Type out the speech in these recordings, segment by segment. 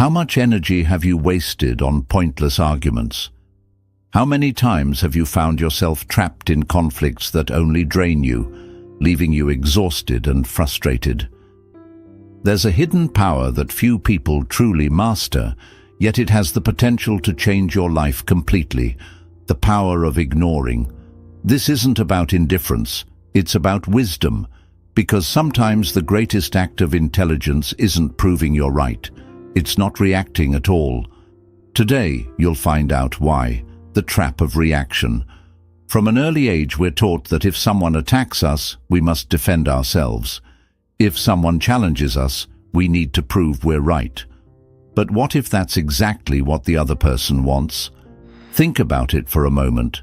How much energy have you wasted on pointless arguments? How many times have you found yourself trapped in conflicts that only drain you, leaving you exhausted and frustrated? There's a hidden power that few people truly master, yet it has the potential to change your life completely, the power of ignoring. This isn't about indifference, it's about wisdom, because sometimes the greatest act of intelligence isn't proving you're right. It's not reacting at all. Today, you'll find out why. The trap of reaction. From an early age, we're taught that if someone attacks us, we must defend ourselves. If someone challenges us, we need to prove we're right. But what if that's exactly what the other person wants? Think about it for a moment.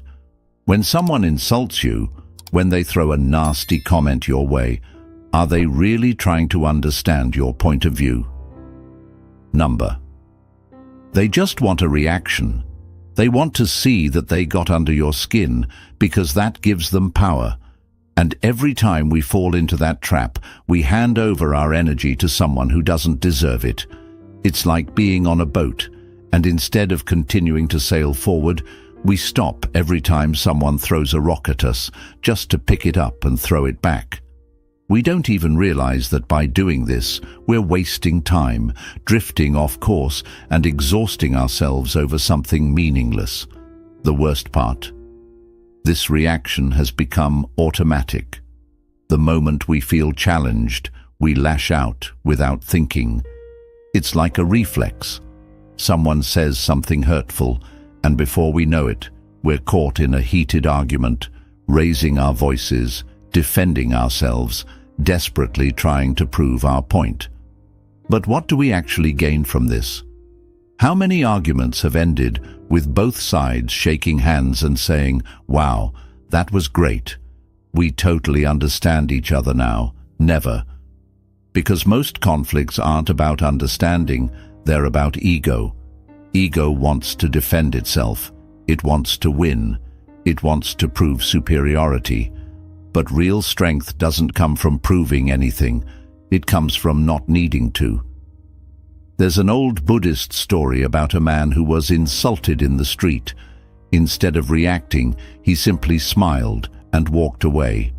When someone insults you, when they throw a nasty comment your way, are they really trying to understand your point of view? They just want a reaction. They want to see that they got under your skin because that gives them power. And every time we fall into that trap, we hand over our energy to someone who doesn't deserve it. It's like being on a boat, and instead of continuing to sail forward, we stop every time someone throws a rock at us, just to pick it up and throw it back. We don't even realize that by doing this, we're wasting time, drifting off course, and exhausting ourselves over something meaningless. The worst part: this reaction has become automatic. The moment we feel challenged, we lash out without thinking. It's like a reflex. Someone says something hurtful, and before we know it, we're caught in a heated argument, raising our voices, defending ourselves, desperately trying to prove our point. But what do we actually gain from this? How many arguments have ended with both sides shaking hands and saying, "Wow, that was great. We totally understand each other now"? Never. Because most conflicts aren't about understanding, they're about ego. Ego wants to defend itself. It wants to win. It wants to prove superiority. But real strength doesn't come from proving anything. It comes from not needing to. There's an old Buddhist story about a man who was insulted in the street. Instead of reacting, he simply smiled and walked away.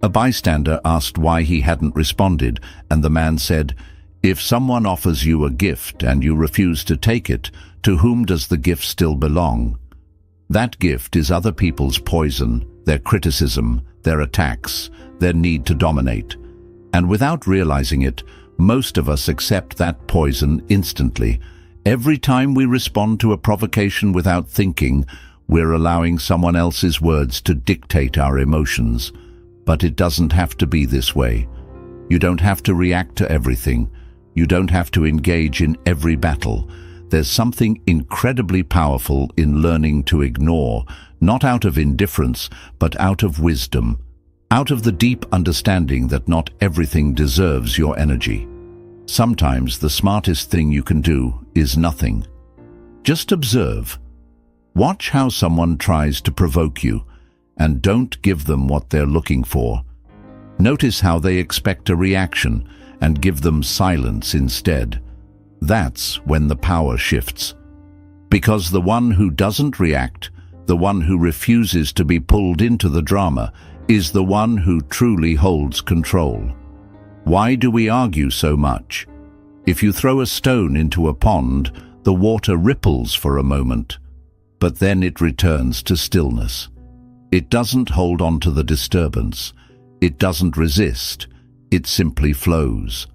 A bystander asked why he hadn't responded, and the man said, "If someone offers you a gift and you refuse to take it, to whom does the gift still belong? That gift is other people's poison, their criticism, their attacks, their need to dominate. And without realizing it, most of us accept that poison instantly. Every time we respond to a provocation without thinking, we're allowing someone else's words to dictate our emotions. But it doesn't have to be this way. You don't have to react to everything. You don't have to engage in every battle. There's something incredibly powerful in learning to ignore, not out of indifference, but out of wisdom, out of the deep understanding that not everything deserves your energy. Sometimes the smartest thing you can do is nothing. Just observe. Watch how someone tries to provoke you, and don't give them what they're looking for. Notice how they expect a reaction, and give them silence instead. That's when the power shifts. Because the one who doesn't react, the one who refuses to be pulled into the drama, is the one who truly holds control. Why do we argue so much? If you throw a stone into a pond, the water ripples for a moment, but then it returns to stillness. It doesn't hold on to the disturbance. It doesn't resist. It simply flows.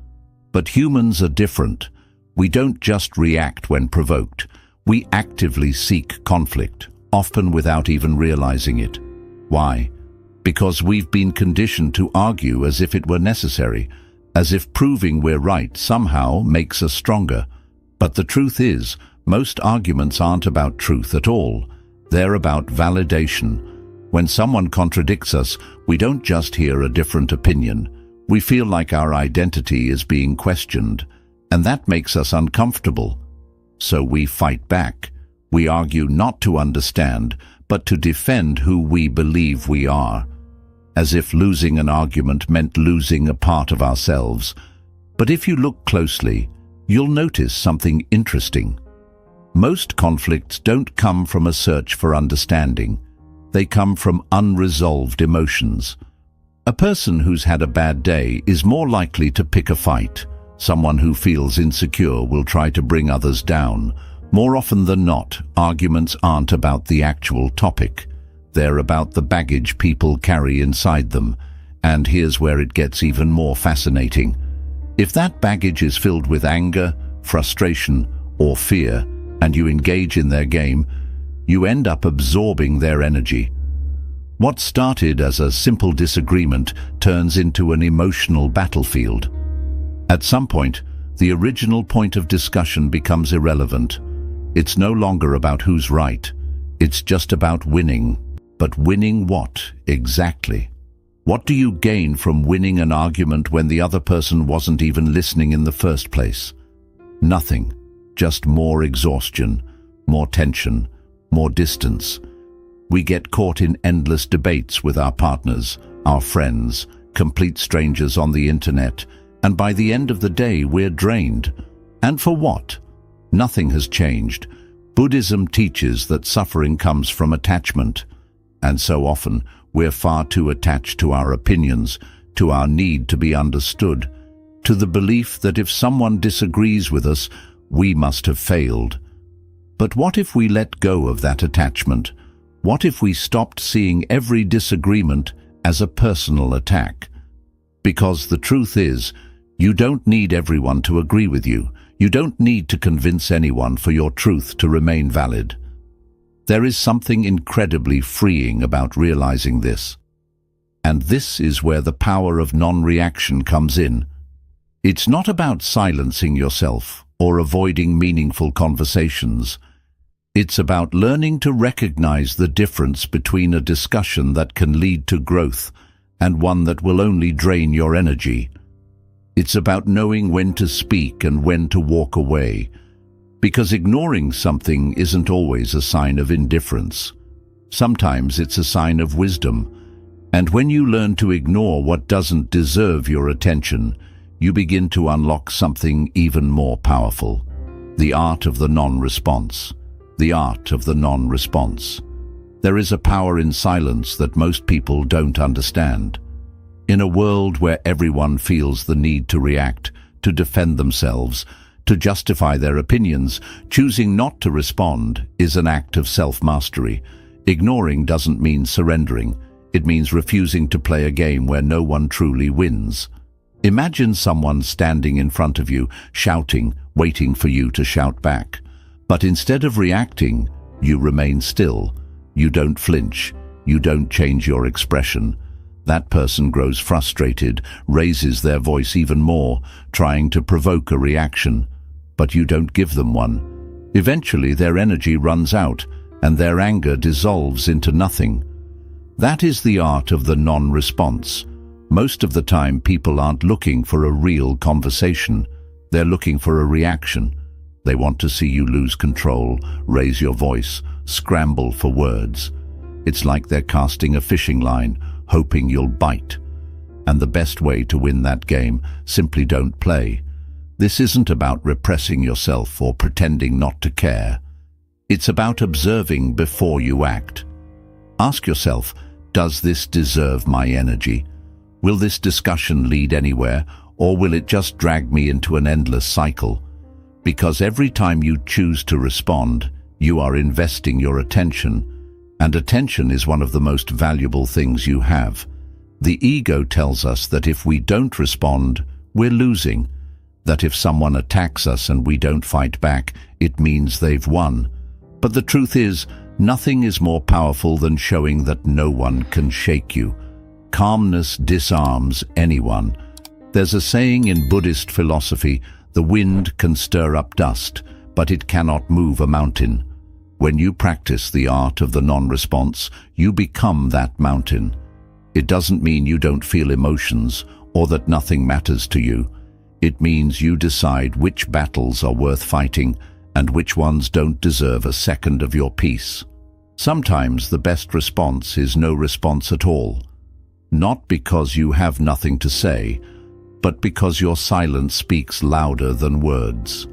But humans are different. We don't just react when provoked. We actively seek conflict, often without even realizing it. Why? Because we've been conditioned to argue as if it were necessary, as if proving we're right somehow makes us stronger. But the truth is, most arguments aren't about truth at all. They're about validation. When someone contradicts us, we don't just hear a different opinion. We feel like our identity is being questioned, and that makes us uncomfortable. So we fight back. We argue not to understand, but to defend who we believe we are, as if losing an argument meant losing a part of ourselves. But if you look closely, you'll notice something interesting. Most conflicts don't come from a search for understanding. They come from unresolved emotions. A person who's had a bad day is more likely to pick a fight. Someone who feels insecure will try to bring others down. More often than not, arguments aren't about the actual topic. They're about the baggage people carry inside them. And here's where it gets even more fascinating. If that baggage is filled with anger, frustration, or fear, and you engage in their game, you end up absorbing their energy. What started as a simple disagreement turns into an emotional battlefield. At some point, the original point of discussion becomes irrelevant. It's no longer about who's right. It's just about winning. But winning what, exactly? What do you gain from winning an argument when the other person wasn't even listening in the first place? Nothing. Just more exhaustion, more tension, more distance. We get caught in endless debates with our partners, our friends, complete strangers on the internet, and by the end of the day we're drained. And for what? Nothing has changed. Buddhism teaches that suffering comes from attachment. And so often, we're far too attached to our opinions, to our need to be understood, to the belief that if someone disagrees with us, we must have failed. But what if we let go of that attachment? What if we stopped seeing every disagreement as a personal attack? Because the truth is, you don't need everyone to agree with you. You don't need to convince anyone for your truth to remain valid. There is something incredibly freeing about realizing this. And this is where the power of non-reaction comes in. It's not about silencing yourself or avoiding meaningful conversations. It's about learning to recognize the difference between a discussion that can lead to growth and one that will only drain your energy. It's about knowing when to speak and when to walk away, because ignoring something isn't always a sign of indifference. Sometimes it's a sign of wisdom. And when you learn to ignore what doesn't deserve your attention, you begin to unlock something even more powerful. The art of the non-response. The art of the non-response. There is a power in silence that most people don't understand. In a world where everyone feels the need to react, to defend themselves, to justify their opinions, choosing not to respond is an act of self-mastery. Ignoring doesn't mean surrendering. It means refusing to play a game where no one truly wins. Imagine someone standing in front of you, shouting, waiting for you to shout back. But instead of reacting, you remain still. You don't flinch. You don't change your expression. That person grows frustrated, raises their voice even more, trying to provoke a reaction. But you don't give them one. Eventually their energy runs out, and their anger dissolves into nothing. That is the art of the non-response. Most of the time people aren't looking for a real conversation. They're looking for a reaction. They want to see you lose control, raise your voice, scramble for words. It's like they're casting a fishing line, hoping you'll bite. And the best way to win that game, simply don't play. This isn't about repressing yourself or pretending not to care. It's about observing before you act. Ask yourself, does this deserve my energy? Will this discussion lead anywhere, or will it just drag me into an endless cycle? Because every time you choose to respond, you are investing your attention. And attention is one of the most valuable things you have. The ego tells us that if we don't respond, we're losing. That if someone attacks us and we don't fight back, it means they've won. But the truth is, nothing is more powerful than showing that no one can shake you. Calmness disarms anyone. There's a saying in Buddhist philosophy, the wind can stir up dust, but it cannot move a mountain. When you practice the art of the non-response, you become that mountain. It doesn't mean you don't feel emotions or that nothing matters to you. It means you decide which battles are worth fighting and which ones don't deserve a second of your peace. Sometimes the best response is no response at all. Not because you have nothing to say, but because your silence speaks louder than words.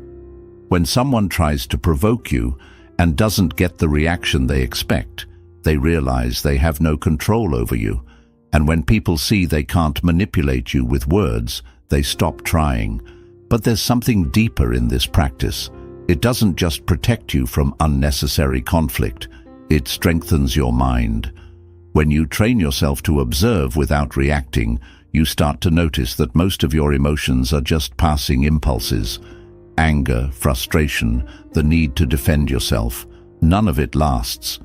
When someone tries to provoke you and doesn't get the reaction they expect, they realize they have no control over you. And when people see they can't manipulate you with words, they stop trying. But there's something deeper in this practice. It doesn't just protect you from unnecessary conflict, it strengthens your mind. When you train yourself to observe without reacting, you start to notice that most of your emotions are just passing impulses. Anger, frustration, the need to defend yourself, none of it lasts.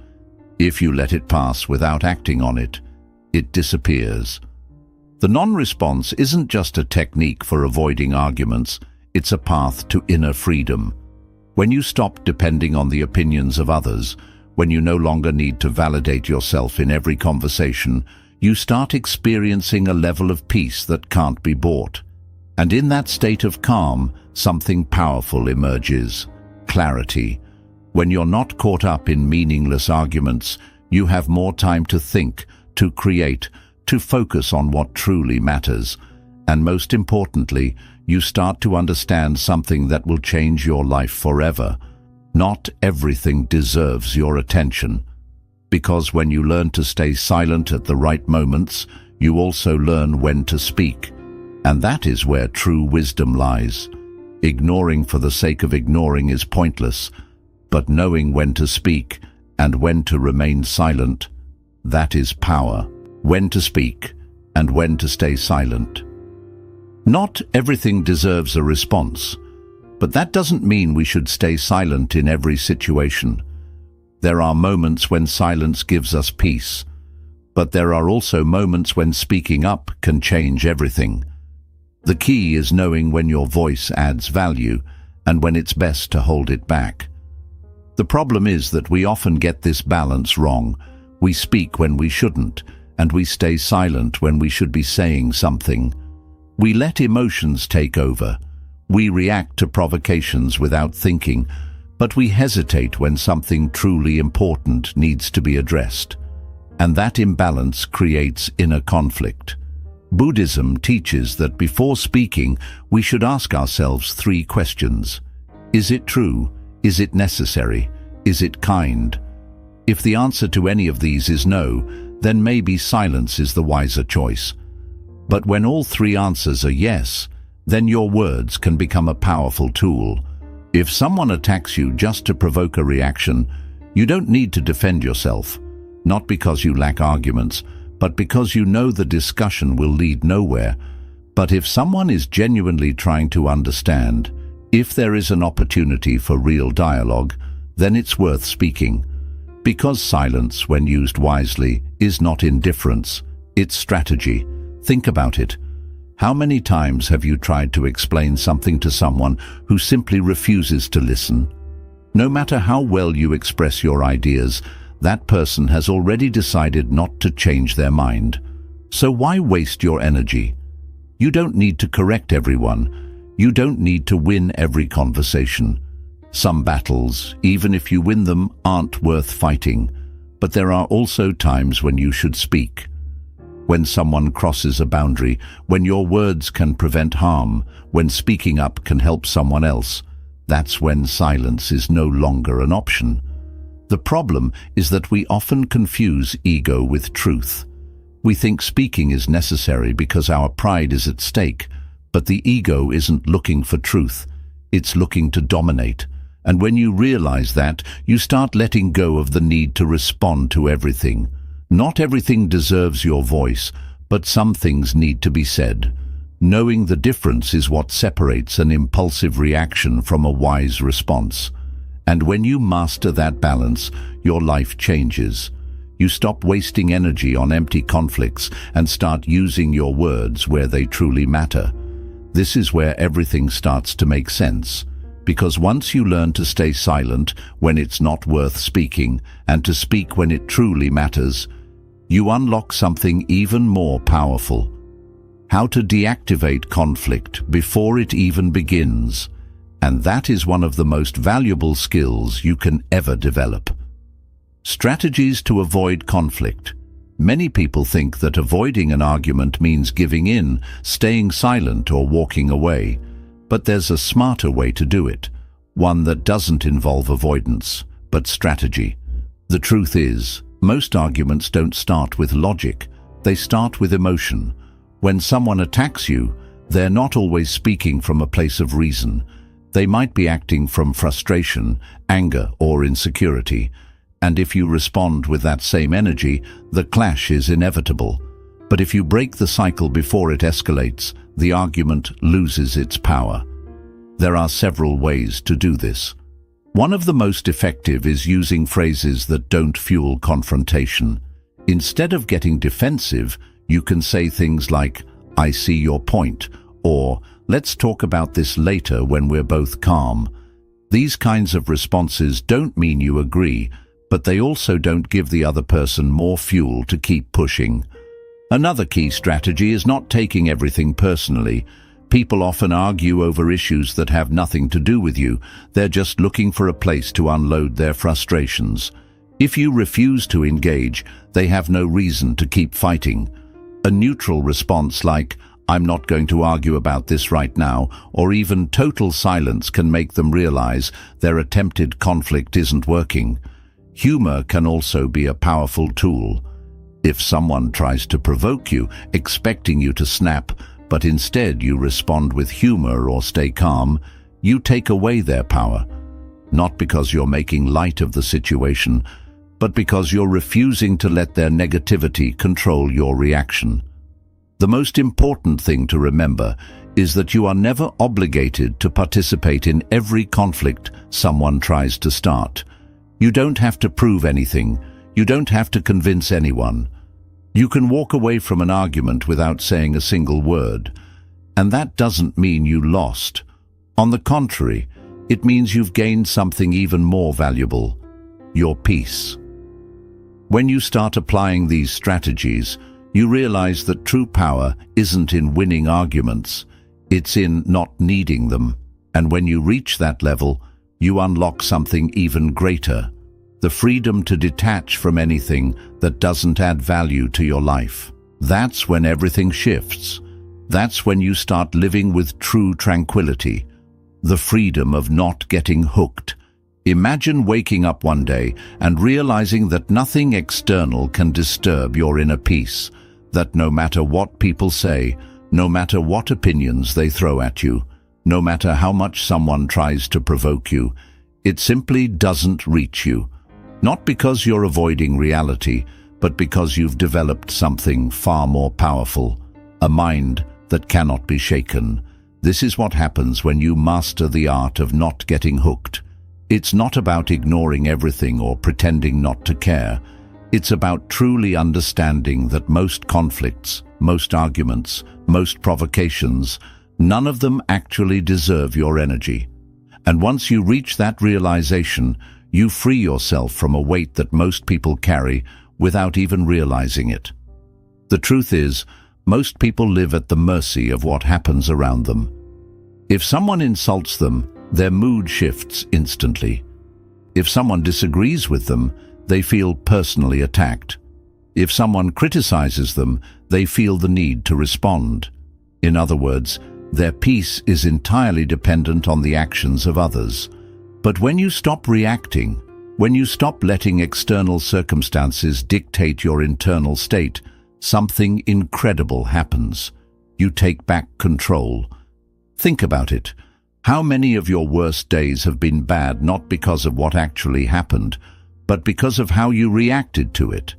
If you let it pass without acting on it, it disappears. The non-response isn't just a technique for avoiding arguments, it's a path to inner freedom. When you stop depending on the opinions of others, when you no longer need to validate yourself in every conversation, you start experiencing a level of peace that can't be bought. And in that state of calm, something powerful emerges: clarity. When you're not caught up in meaningless arguments, you have more time to think, to create, to focus on what truly matters. And most importantly, you start to understand something that will change your life forever. Not everything deserves your attention. Because when you learn to stay silent at the right moments, you also learn when to speak. And that is where true wisdom lies. Ignoring for the sake of ignoring is pointless, but knowing when to speak and when to remain silent, that is power. When to speak and when to stay silent. Not everything deserves a response, but that doesn't mean we should stay silent in every situation. There are moments when silence gives us peace, but there are also moments when speaking up can change everything. The key is knowing when your voice adds value and when it's best to hold it back. The problem is that we often get this balance wrong. We speak when we shouldn't, and we stay silent when we should be saying something. We let emotions take over. We react to provocations without thinking, but we hesitate when something truly important needs to be addressed. And that imbalance creates inner conflict. Buddhism teaches that before speaking, we should ask ourselves 3 questions. Is it true? Is it necessary? Is it kind? If the answer to any of these is no, then maybe silence is the wiser choice. But when all 3 answers are yes, then your words can become a powerful tool. If someone attacks you just to provoke a reaction, you don't need to defend yourself, not because you lack arguments, but because you know the discussion will lead nowhere. But if someone is genuinely trying to understand, if there is an opportunity for real dialogue, then it's worth speaking. Because silence, when used wisely, is not indifference, it's strategy. Think about it. How many times have you tried to explain something to someone who simply refuses to listen? No matter how well you express your ideas, that person has already decided not to change their mind. So why waste your energy? You don't need to correct everyone. You don't need to win every conversation. Some battles, even if you win them, aren't worth fighting. But there are also times when you should speak. When someone crosses a boundary, when your words can prevent harm, when speaking up can help someone else, that's when silence is no longer an option. The problem is that we often confuse ego with truth. We think speaking is necessary because our pride is at stake, but the ego isn't looking for truth, it's looking to dominate. And when you realize that, you start letting go of the need to respond to everything. Not everything deserves your voice, but some things need to be said. Knowing the difference is what separates an impulsive reaction from a wise response. And when you master that balance, your life changes. You stop wasting energy on empty conflicts and start using your words where they truly matter. This is where everything starts to make sense. Because once you learn to stay silent when it's not worth speaking and to speak when it truly matters, you unlock something even more powerful. How to deactivate conflict before it even begins. And that is one of the most valuable skills you can ever develop. Strategies to avoid conflict. Many people think that avoiding an argument means giving in, staying silent, or walking away. But there's a smarter way to do it, one that doesn't involve avoidance, but strategy. The truth is, most arguments don't start with logic, they start with emotion. When someone attacks you, they're not always speaking from a place of reason. They might be acting from frustration, anger, or insecurity. And if you respond with that same energy, the clash is inevitable. But if you break the cycle before it escalates, the argument loses its power. There are several ways to do this. One of the most effective is using phrases that don't fuel confrontation. Instead of getting defensive, you can say things like, "I see your point," or "Let's talk about this later when we're both calm." These kinds of responses don't mean you agree, but they also don't give the other person more fuel to keep pushing. Another key strategy is not taking everything personally. People often argue over issues that have nothing to do with you. They're just looking for a place to unload their frustrations. If you refuse to engage, they have no reason to keep fighting. A neutral response like, "I'm not going to argue about this right now," or even total silence can make them realize their attempted conflict isn't working. Humor can also be a powerful tool. If someone tries to provoke you, expecting you to snap, but instead you respond with humor or stay calm, you take away their power. Not because you're making light of the situation, but because you're refusing to let their negativity control your reaction. The most important thing to remember is that you are never obligated to participate in every conflict someone tries to start. You don't have to prove anything. You don't have to convince anyone. You can walk away from an argument without saying a single word. And that doesn't mean you lost. On the contrary, it means you've gained something even more valuable: your peace. When you start applying these strategies, you realize that true power isn't in winning arguments. It's in not needing them. And when you reach that level, you unlock something even greater: the freedom to detach from anything that doesn't add value to your life. That's when everything shifts. That's when you start living with true tranquility, the freedom of not getting hooked. Imagine waking up one day and realizing that nothing external can disturb your inner peace, that no matter what people say, no matter what opinions they throw at you, no matter how much someone tries to provoke you, it simply doesn't reach you. Not because you're avoiding reality, but because you've developed something far more powerful, a mind that cannot be shaken. This is what happens when you master the art of not getting hooked. It's not about ignoring everything or pretending not to care. It's about truly understanding that most conflicts, most arguments, most provocations, none of them actually deserve your energy. And once you reach that realization, you free yourself from a weight that most people carry without even realizing it. The truth is, most people live at the mercy of what happens around them. If someone insults them, their mood shifts instantly. If someone disagrees with them, they feel personally attacked. If someone criticizes them, they feel the need to respond. In other words, their peace is entirely dependent on the actions of others. But when you stop reacting, when you stop letting external circumstances dictate your internal state, something incredible happens. You take back control. Think about it. How many of your worst days have been bad not because of what actually happened, but because of how you reacted to it?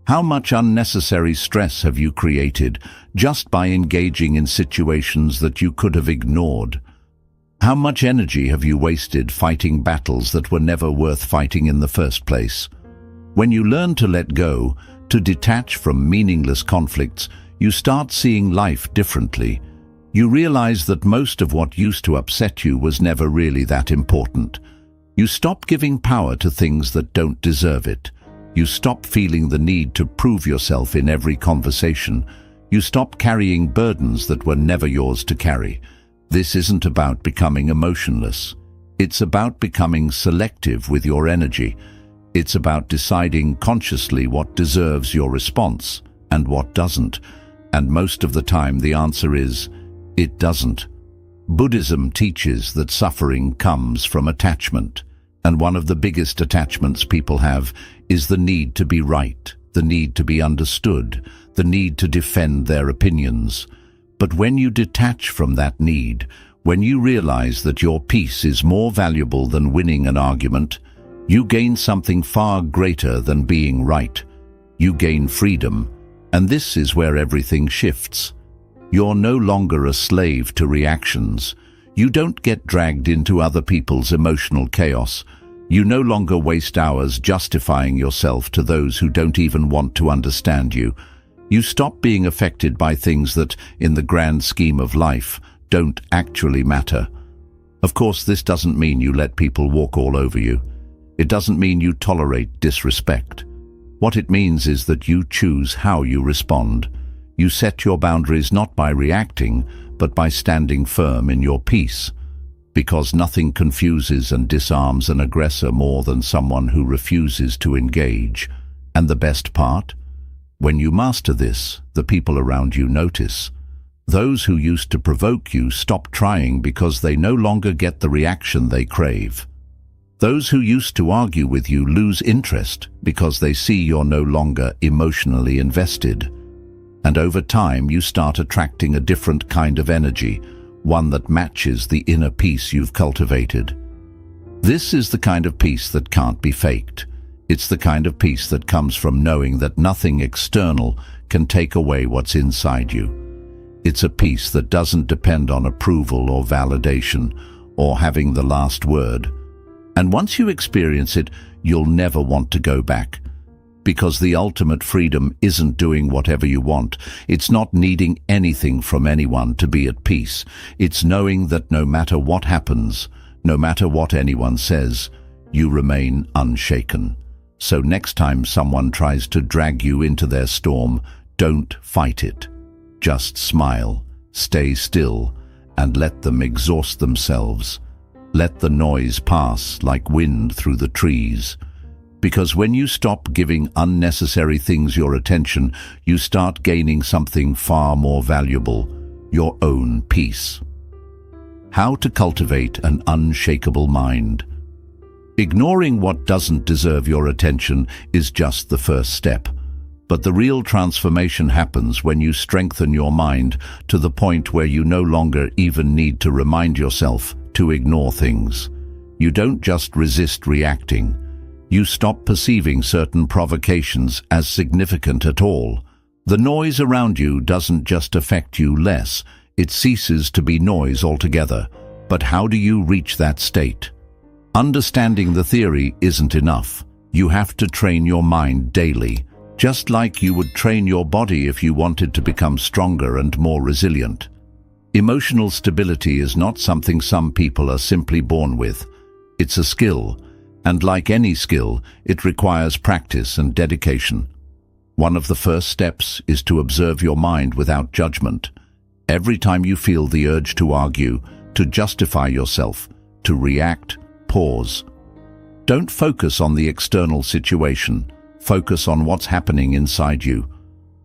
How much unnecessary stress have you created just by engaging in situations that you could have ignored? How much energy have you wasted fighting battles that were never worth fighting in the first place? When you learn to let go, to detach from meaningless conflicts, you start seeing life differently. You realize that most of what used to upset you was never really that important. You stop giving power to things that don't deserve it. You stop feeling the need to prove yourself in every conversation. You stop carrying burdens that were never yours to carry. This isn't about becoming emotionless. It's about becoming selective with your energy. It's about deciding consciously what deserves your response and what doesn't. And most of the time the answer is, it doesn't. Buddhism teaches that suffering comes from attachment, and one of the biggest attachments people have is the need to be right, the need to be understood, the need to defend their opinions. But when you detach from that need, when you realize that your peace is more valuable than winning an argument, you gain something far greater than being right. You gain freedom, and this is where everything shifts. You're no longer a slave to reactions. You don't get dragged into other people's emotional chaos. You no longer waste hours justifying yourself to those who don't even want to understand you. You stop being affected by things that, in the grand scheme of life, don't actually matter. Of course, this doesn't mean you let people walk all over you. It doesn't mean you tolerate disrespect. What it means is that you choose how you respond. You set your boundaries not by reacting, but by standing firm in your peace. Because nothing confuses and disarms an aggressor more than someone who refuses to engage. And the best part? When you master this, the people around you notice. Those who used to provoke you stop trying because they no longer get the reaction they crave. Those who used to argue with you lose interest because they see you're no longer emotionally invested. And over time you start attracting a different kind of energy, one that matches the inner peace you've cultivated. This is the kind of peace that can't be faked. It's the kind of peace that comes from knowing that nothing external can take away what's inside you. It's a peace that doesn't depend on approval or validation or having the last word. And once you experience it, you'll never want to go back. Because the ultimate freedom isn't doing whatever you want. It's not needing anything from anyone to be at peace. It's knowing that no matter what happens, no matter what anyone says, you remain unshaken. So next time someone tries to drag you into their storm, don't fight it. Just smile, stay still, and let them exhaust themselves. Let the noise pass like wind through the trees. Because when you stop giving unnecessary things your attention, you start gaining something far more valuable, your own peace. How to cultivate an unshakable mind. Ignoring what doesn't deserve your attention is just the first step. But the real transformation happens when you strengthen your mind to the point where you no longer even need to remind yourself to ignore things. You don't just resist reacting. You stop perceiving certain provocations as significant at all. The noise around you doesn't just affect you less, it ceases to be noise altogether. But how do you reach that state? Understanding the theory isn't enough. You have to train your mind daily, just like you would train your body if you wanted to become stronger and more resilient. Emotional stability is not something some people are simply born with. It's a skill. And like any skill, it requires practice and dedication. One of the first steps is to observe your mind without judgment. Every time you feel the urge to argue, to justify yourself, to react, pause. Don't focus on the external situation. Focus on what's happening inside you.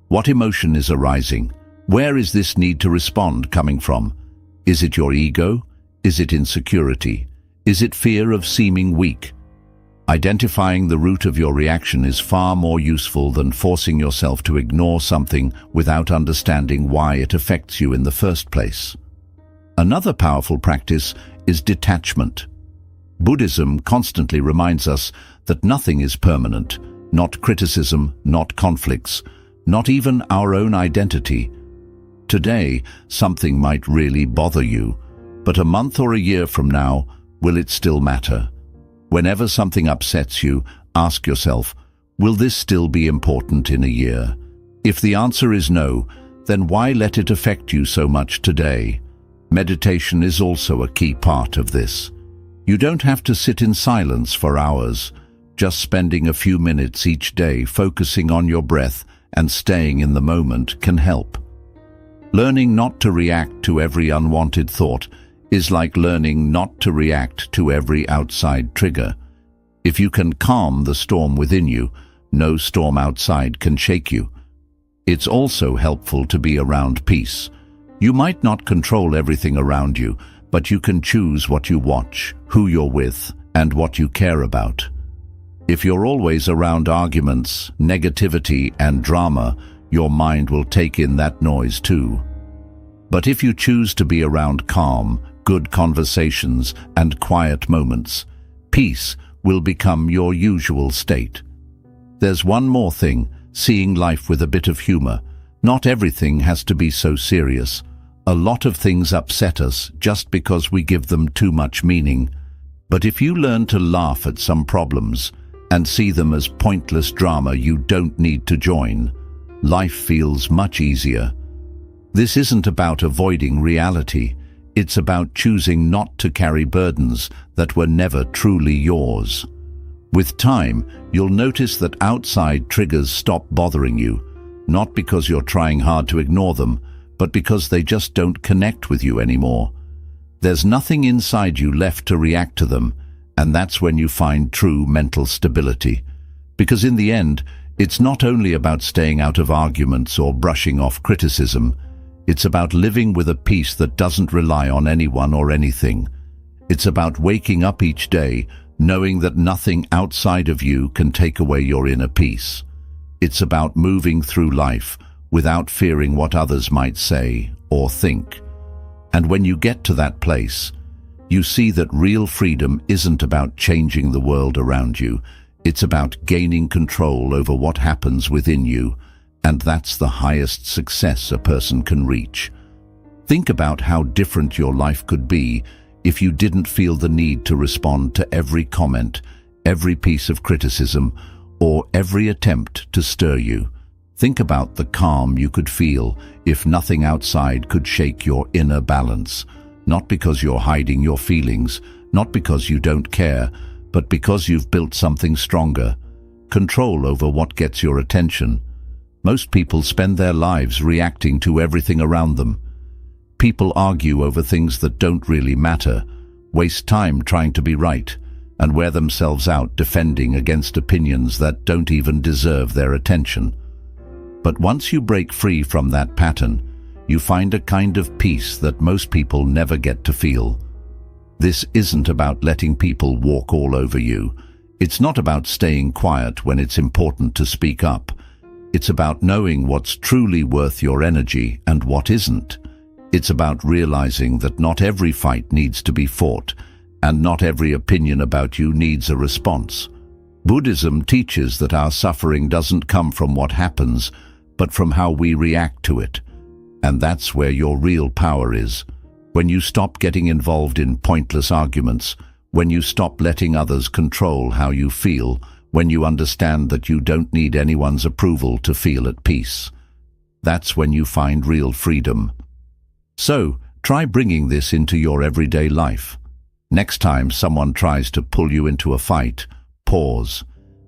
What emotion is arising? Where is this need to respond coming from? Is it your ego? Is it insecurity? Is it fear of seeming weak? Identifying the root of your reaction is far more useful than forcing yourself to ignore something without understanding why it affects you in the first place. Another powerful practice is detachment. Buddhism constantly reminds us that nothing is permanent, not criticism, not conflicts, not even our own identity. Today, something might really bother you, but a month or a year from now, will it still matter? Whenever something upsets you, ask yourself, will this still be important in a year? If the answer is no, then why let it affect you so much today? Meditation is also a key part of this. You don't have to sit in silence for hours. Just spending a few minutes each day focusing on your breath and staying in the moment can help. Learning not to react to every unwanted thought is like learning not to react to every outside trigger. If you can calm the storm within you, no storm outside can shake you. It's also helpful to be around peace. You might not control everything around you, but you can choose what you watch, who you're with, and what you care about. If you're always around arguments, negativity, and drama, your mind will take in that noise too. But if you choose to be around calm, good conversations, and quiet moments, peace will become your usual state. There's one more thing, seeing life with a bit of humor. Not everything has to be so serious. A lot of things upset us just because we give them too much meaning. But if you learn to laugh at some problems and see them as pointless drama you don't need to join, life feels much easier. This isn't about avoiding reality. It's about choosing not to carry burdens that were never truly yours. With time, you'll notice that outside triggers stop bothering you, not because you're trying hard to ignore them, but because they just don't connect with you anymore. There's nothing inside you left to react to them, and that's when you find true mental stability. Because in the end, it's not only about staying out of arguments or brushing off criticism. It's about living with a peace that doesn't rely on anyone or anything. It's about waking up each day knowing that nothing outside of you can take away your inner peace. It's about moving through life without fearing what others might say or think. And when you get to that place, you see that real freedom isn't about changing the world around you. It's about gaining control over what happens within you, and that's the highest success a person can reach. Think about how different your life could be if you didn't feel the need to respond to every comment, every piece of criticism, or every attempt to stir you. Think about the calm you could feel if nothing outside could shake your inner balance, not because you're hiding your feelings, not because you don't care, but because you've built something stronger, control over what gets your attention. Most people spend their lives reacting to everything around them. People argue over things that don't really matter, waste time trying to be right, and wear themselves out defending against opinions that don't even deserve their attention. But once you break free from that pattern, you find a kind of peace that most people never get to feel. This isn't about letting people walk all over you. It's not about staying quiet when it's important to speak up. It's about knowing what's truly worth your energy and what isn't. It's about realizing that not every fight needs to be fought, and not every opinion about you needs a response. Buddhism teaches that our suffering doesn't come from what happens, but from how we react to it. And that's where your real power is. When you stop getting involved in pointless arguments, when you stop letting others control how you feel, when you understand that you don't need anyone's approval to feel at peace. That's when you find real freedom. So, try bringing this into your everyday life. Next time someone tries to pull you into a fight, pause.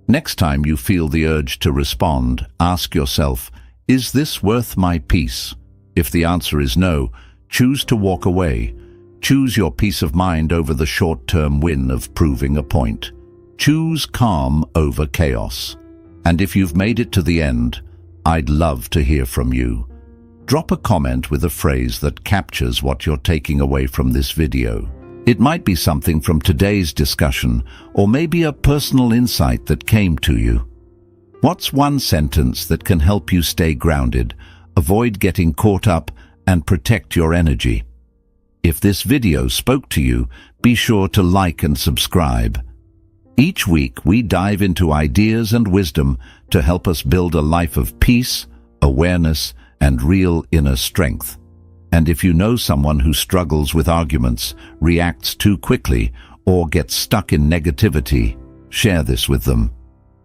Next time you feel the urge to respond, ask yourself, is this worth my peace? If the answer is no, choose to walk away. Choose your peace of mind over the short-term win of proving a point. Choose calm over chaos. And if you've made it to the end, I'd love to hear from you. Drop a comment with a phrase that captures what you're taking away from this video. It might be something from today's discussion, or maybe a personal insight that came to you. What's one sentence that can help you stay grounded, avoid getting caught up, and protect your energy? If this video spoke to you, be sure to like and subscribe. Each week we dive into ideas and wisdom to help us build a life of peace, awareness, and real inner strength. And if you know someone who struggles with arguments, reacts too quickly, or gets stuck in negativity, share this with them.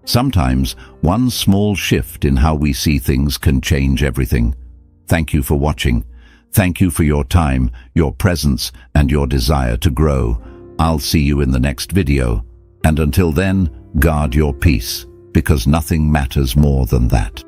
Sometimes one small shift in how we see things can change everything. Thank you for watching. Thank you for your time, your presence, and your desire to grow. I'll see you in the next video. And until then, guard your peace, because nothing matters more than that.